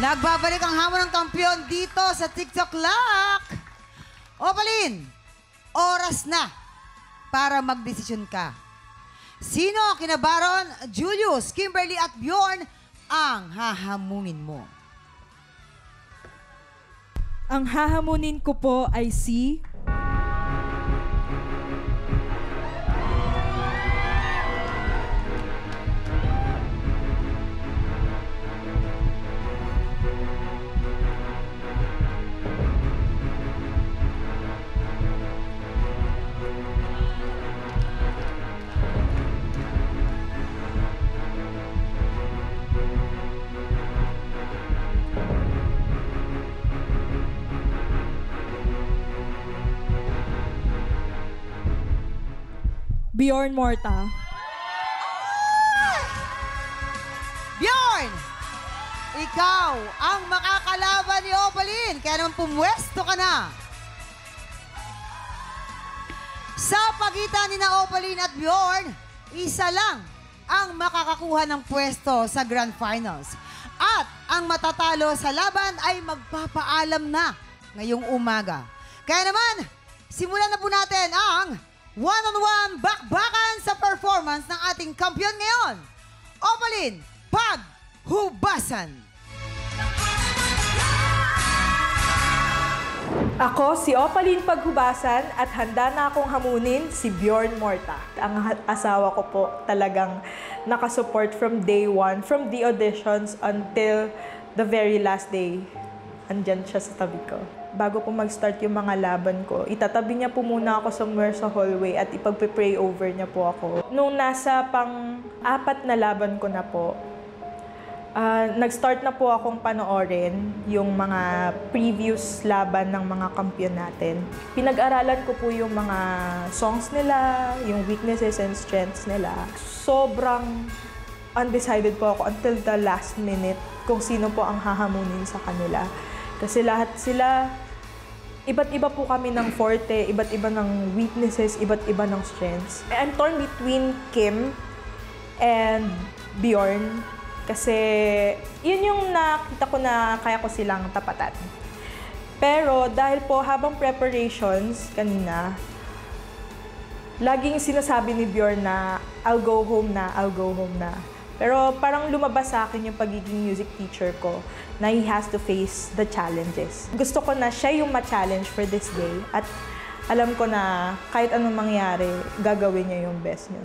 Nagbabalik ang hamon ng kampiyon dito sa TikTok Lock. Opaline, oras na para magdesisyon ka. Sino, kina Baron, Julius, Kimberly at Bjorn ang hahamunin mo? Ang hahamunin ko po ay si... Bjorn Morta. Bjorn! Ikaw ang makakalaban ni Opaline. Kaya naman pumwesto ka na. Sa pagitan ni na Opaline at Bjorn, isa lang ang makakakuha ng pwesto sa Grand Finals. At ang matatalo sa laban ay magpapaalam na ngayong umaga. Kaya naman, simulan na po natin ang one-on-one bakbakan sa performance ng ating kampiyon ngayon. Opaline, paghubasan! Ako si Opaline Paghubasan at handa na akong hamunin si Bjorn Morta. Ang asawa ko po talagang nakasupport from day one, from the auditions until the very last day. Andyan siya sa tabi ko. Bago po mag-start yung mga laban ko, itatabi niya po muna ako somewhere sa hallway at ipagpe-pray over niya po ako. Nung nasa pang-apat na laban ko na po, nag-start na po akong panoorin yung mga previous laban ng mga kampiyon natin. Pinag-aralan ko po yung mga songs nila, yung weaknesses and strengths nila. Sobrang undecided po ako until the last minute kung sino po ang hahamunin sa kanila. Kasi lahat sila, iba't iba po kami ng forte, iba't iba ng weaknesses, iba't iba ng strengths. I'm torn between Kim and Bjorn kasi yun yung nakita ko na kaya ko silang tapatan. Pero dahil po habang preparations kanina, laging sinasabi ni Bjorn na I'll go home na, I'll go home na. Pero parang lumabas sa akin yung pagiging music teacher ko na he has to face the challenges. Gusto ko na siya yung ma-challenge for this day at alam ko na kahit anong mangyari, gagawin niya yung best niya.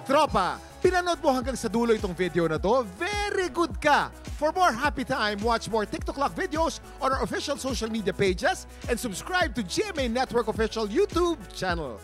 Tropa, pinanood mo hanggang sa dulo itong video na to? Very good ka! For more happy time, watch more TikTok Lock videos on our official social media pages and subscribe to GMA Network official YouTube channel.